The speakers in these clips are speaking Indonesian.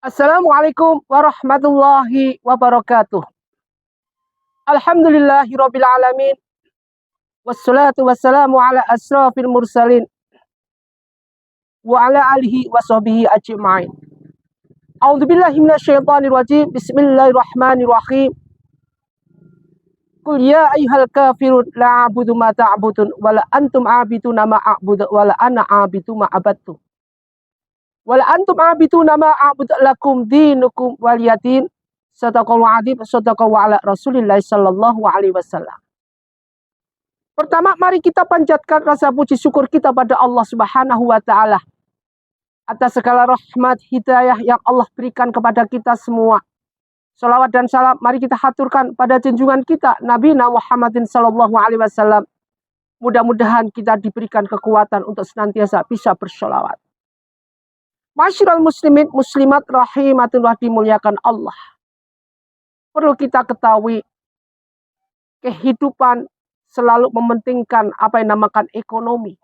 Assalamualaikum warahmatullahi wabarakatuh. Alhamdulillahirabbil alamin. Wassalatu wassalamu ala asrafil mursalin wa ala alihi wa sahbihi ajma'in. A'udzubillahi minasyaitonir rajim. Bismillahirrahmanirrahim. Qul ya ayyuhal kafirun la a'budu ma ta'budun wa la antum 'abiduna ma a'budu wa la ana 'abidu ma abattu. Wa la antum 'abiduna ma a'budu lakum dinukum waliyadin. Sadaqallahu adzim, sadaqallahu ala Rasulillah sallallahu alaihi wasallam. Pertama, mari kita panjatkan rasa puji syukur kita pada Allah Subhanahu wa taala atas segala rahmat hidayah yang Allah berikan kepada kita semua. Salawat dan salam mari kita haturkan pada junjungan kita Nabi Muhammadin sallallahu alaihi wasallam. Mudah-mudahan kita diberikan kekuatan untuk senantiasa bisa bersolawat. Masyiral muslimin muslimat rahimatullah dimuliakan Allah. Perlu kita ketahui, kehidupan selalu mementingkan apa yang dinamakan ekonomi.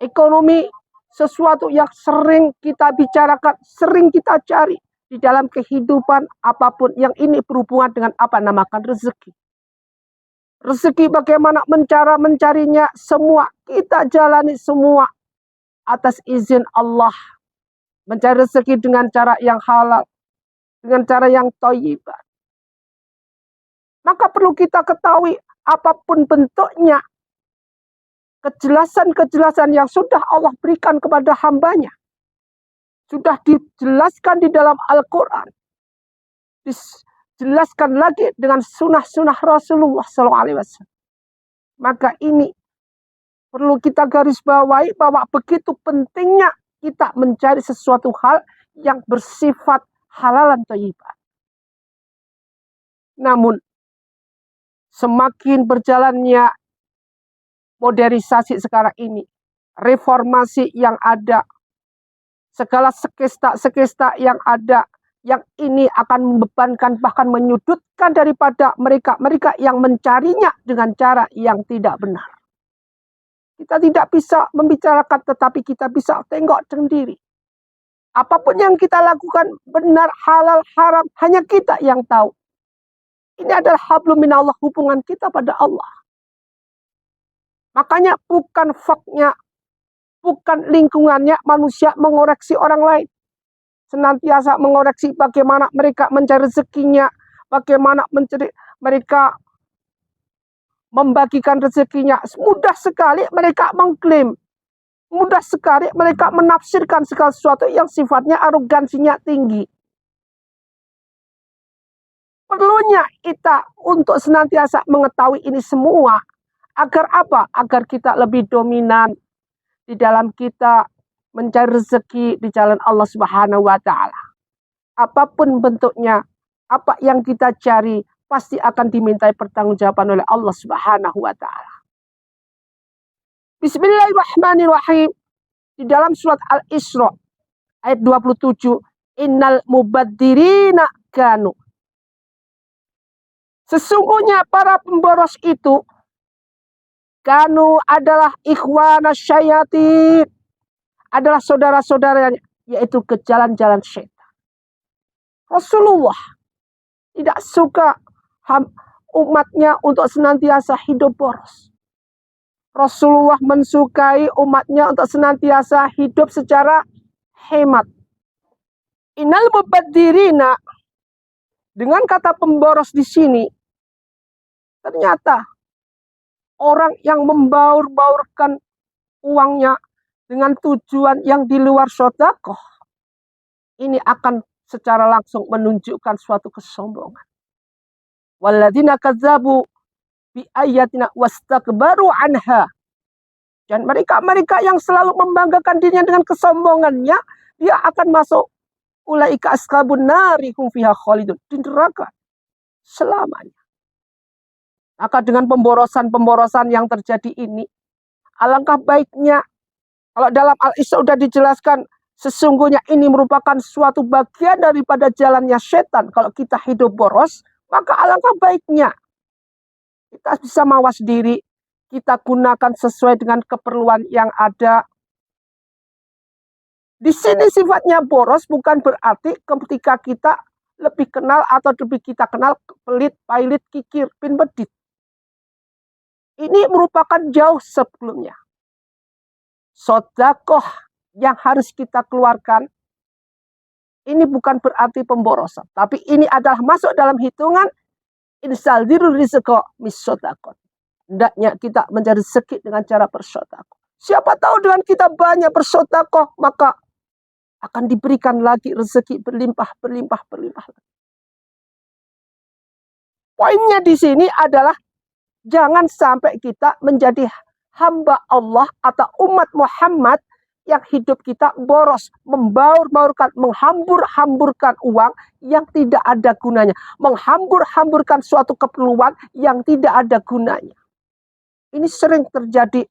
Ekonomi sesuatu yang sering kita bicarakan, sering kita cari di dalam kehidupan apapun yang ini berhubungan dengan apa yang dinamakan rezeki. Rezeki bagaimana mencarinya, semua kita jalani semua atas izin Allah. Mencari rezeki dengan cara yang halal, dengan cara yang thayyibah. Maka perlu kita ketahui apapun bentuknya, kejelasan-kejelasan yang sudah Allah berikan kepada hambanya, sudah dijelaskan di dalam Al-Quran, dijelaskan lagi dengan sunnah-sunnah Rasulullah SAW. Maka ini perlu kita garis bawahi bahwa begitu pentingnya kita mencari sesuatu hal yang bersifat halalan thayyibah. Namun, semakin berjalannya modernisasi sekarang ini, reformasi yang ada, segala sekesta yang ada, yang ini akan membebankan bahkan menyudutkan daripada mereka yang mencarinya dengan cara yang tidak benar. Kita tidak bisa membicarakan, tetapi kita bisa tengok sendiri. Apapun yang kita lakukan, benar, halal, haram, hanya kita yang tahu. Ini adalah hablum minallah, hubungan kita pada Allah. Makanya bukan faknya, bukan lingkungannya manusia mengoreksi orang lain. Senantiasa mengoreksi bagaimana mereka mencari rezekinya, bagaimana mereka membagikan rezekinya. Mudah sekali mereka mengklaim, mudah sekali mereka menafsirkan segala sesuatu yang sifatnya arogansinya tinggi. Perlunya kita untuk senantiasa mengetahui ini semua. Agar apa? Agar kita lebih dominan di dalam kita mencari rezeki di jalan Allah Subhanahu wa taala. Apapun bentuknya, apa yang kita cari pasti akan dimintai pertanggungjawaban oleh Allah Subhanahu wa taala. Bismillahirrahmanirrahim. Di dalam surat Al-Isra ayat 27, innal mubaddirina kanu. Sesungguhnya para pemboros itu kanu adalah ikhwana syayatin, adalah saudara-saudaranya, yaitu ke jalan-jalan syaitan. Rasulullah tidak suka umatnya untuk senantiasa hidup boros. Rasulullah mensukai umatnya untuk senantiasa hidup secara hemat. Innal mubaddirina, dengan kata pemboros di sini, ternyata orang yang membaur-baurkan uangnya dengan tujuan yang di luar sedekah, ini akan secara langsung menunjukkan suatu kesombongan. Walladzina kadzabu bi ayatina wastakbaru anha. Dan mereka yang selalu membanggakan dirinya dengan kesombongannya, dia akan masuk ulaika ashabun nari hum fiha khalidun, di neraka selamanya. Maka dengan pemborosan-pemborosan yang terjadi ini, alangkah baiknya kalau dalam Al-Isra sudah dijelaskan sesungguhnya ini merupakan suatu bagian daripada jalannya setan. Kalau kita hidup boros, maka alangkah baiknya kita bisa mawas diri, kita gunakan sesuai dengan keperluan yang ada. Di sini sifatnya boros bukan berarti ketika kita lebih kenal atau lebih kita kenal pelit, pailit, kikir, pin bedit. Ini merupakan jauh sebelumnya. Sodakoh yang harus kita keluarkan, ini bukan berarti pemborosan. Tapi ini adalah masuk dalam hitungan insaldirul rizqo misodakon. Hendaknya kita mencari rezeki dengan cara bersodakoh. Siapa tahu dengan kita banyak bersodakoh, maka akan diberikan lagi rezeki berlimpah. Poinnya di sini adalah jangan sampai kita menjadi hamba Allah atau umat Muhammad yang hidup kita boros, membaur-baurkan, menghambur-hamburkan uang yang tidak ada gunanya, menghambur-hamburkan suatu keperluan yang tidak ada gunanya. Ini sering terjadi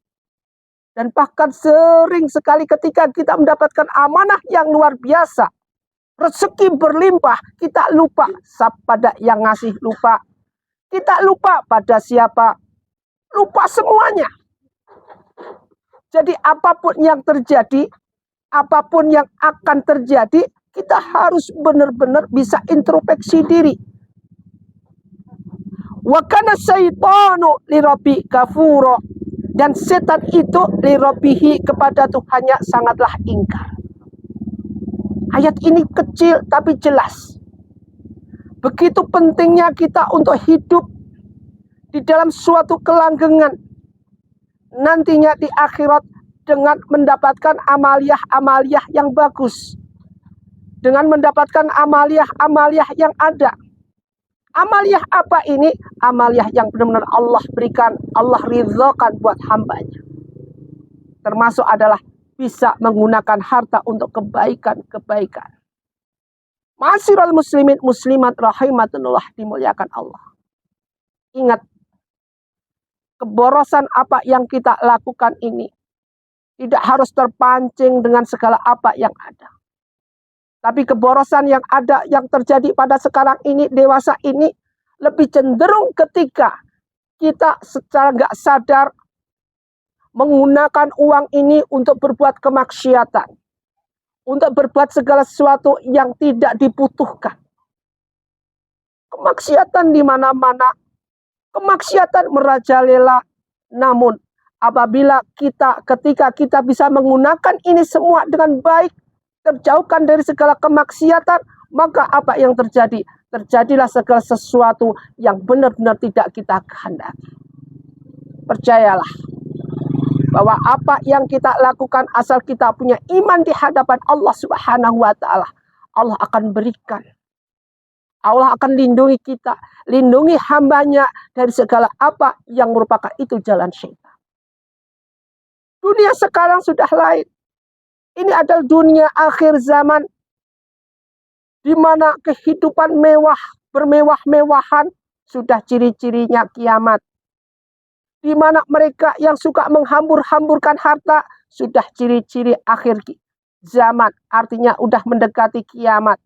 dan bahkan sering sekali ketika kita mendapatkan amanah yang luar biasa, rezeki berlimpah, kita lupa pada yang ngasih, lupa. Kita lupa pada siapa, lupa semuanya. Jadi apapun yang terjadi, apapun yang akan terjadi, kita harus benar-benar bisa introspeksi diri. Wa kana syaitanu lirabbi kafuro. Dan setan itu lirabbihi kepada Tuhannya sangatlah ingkar. Ayat ini kecil tapi jelas. Begitu pentingnya kita untuk hidup di dalam suatu kelanggengan. Nantinya di akhirat dengan mendapatkan amaliah-amaliah yang bagus. Dengan mendapatkan amaliah-amaliah yang ada. Amaliah apa ini? Amaliah yang benar-benar Allah berikan, Allah ridhokan buat hambanya. Termasuk adalah bisa menggunakan harta untuk kebaikan-kebaikan. Ma'asyiral muslimin muslimat rahimatunillah dimuliakan Allah. Ingat, keborosan apa yang kita lakukan ini tidak harus terpancing dengan segala apa yang ada. Tapi keborosan yang ada, yang terjadi pada sekarang ini, dewasa ini, lebih cenderung ketika kita secara nggak sadar menggunakan uang ini untuk berbuat kemaksiatan. Untuk berbuat segala sesuatu yang tidak dibutuhkan. Kemaksiatan di mana-mana. Kemaksiatan merajalela. Namun apabila ketika kita bisa menggunakan ini semua dengan baik, terjauhkan dari segala kemaksiatan, maka apa yang terjadi? Terjadilah segala sesuatu yang benar-benar tidak kita kehendaki. Percayalah bahwa apa yang kita lakukan asal kita punya iman di hadapan Allah Subhanahu wa taala, Allah akan berikan. Allah akan lindungi kita, lindungi hambanya dari segala apa yang merupakan itu jalan syaitan. Dunia sekarang sudah lain. Ini adalah dunia akhir zaman di mana kehidupan mewah, bermewah-mewahan sudah ciri-cirinya kiamat. Di mana mereka yang suka menghambur-hamburkan harta sudah ciri-ciri akhir zaman, artinya udah mendekati kiamat.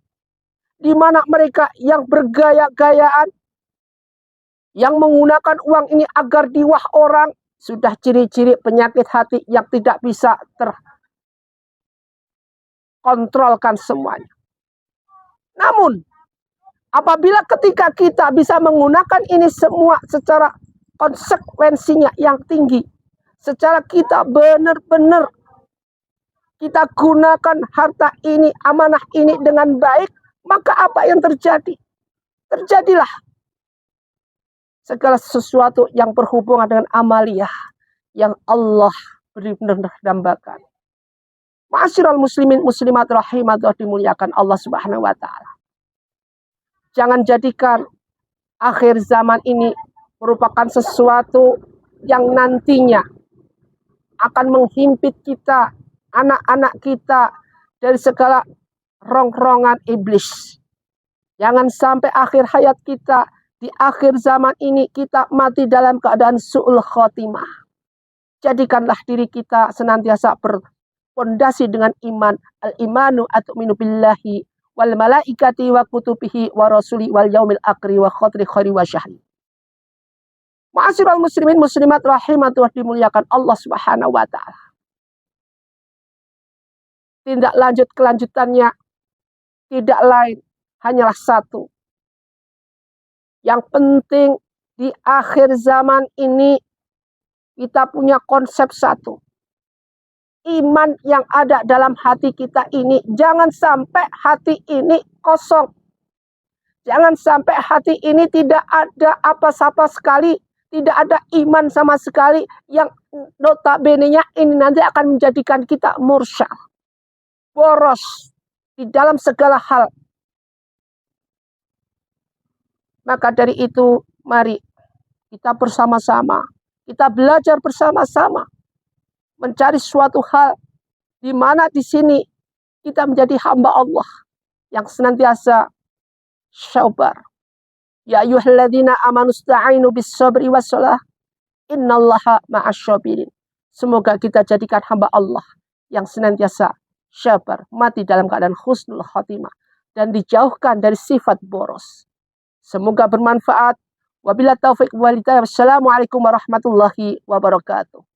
Di mana mereka yang bergaya-gayaan, yang menggunakan uang ini agar diwah orang, sudah ciri-ciri penyakit hati yang tidak bisa terkontrolkan semuanya. Namun, apabila ketika kita bisa menggunakan ini semua secara konsekuensinya yang tinggi, secara kita benar-benar kita gunakan harta ini, amanah ini dengan baik, maka apa yang terjadi? Terjadilah segala sesuatu yang berhubungan dengan amaliyah yang Allah benar-benar dambakan. Ma'asyiral muslimin muslimat rahimatillah dimuliakan Allah Subhanahu wa taala. Jangan jadikan akhir zaman ini merupakan sesuatu yang nantinya akan menghimpit kita, anak-anak kita dari segala rongrongan iblis. Jangan sampai akhir hayat kita, di akhir zaman ini kita mati dalam keadaan su'ul khotimah. Jadikanlah diri kita senantiasa berpondasi dengan iman. Al-imanu atu'minu billahi wal malaikati wa kutubihi wa rasuli wal yaumil akhir wa khotri khari wa syahri. Ma'asyiral muslimin muslimat rahimatullah dimuliakan Allah Subhanahu wa taala. tindak lanjut kelanjutannya tidak lain hanyalah satu. Yang penting di akhir zaman ini kita punya konsep satu. Iman yang ada dalam hati kita ini, jangan sampai hati ini kosong. Jangan sampai hati ini tidak ada apa-apa sekali, tidak ada iman sama sekali, yang notabene-nya ini nanti akan menjadikan kita mursyad, boros di dalam segala hal. Maka dari itu, mari kita bersama-sama, kita belajar bersama-sama, mencari suatu hal di mana di sini kita menjadi hamba Allah yang senantiasa sabar. Ya ayyuhalladzina amanu ista'inu bis-sabri was-shalah innallaha ma'asy-syabirin. Semoga kita jadikan hamba Allah yang senantiasa sabar, mati dalam keadaan husnul khatimah dan dijauhkan dari sifat boros. Semoga bermanfaat. Wabillahi taufiq wal hidayah. Wassalamualaikum warahmatullahi wabarakatuh.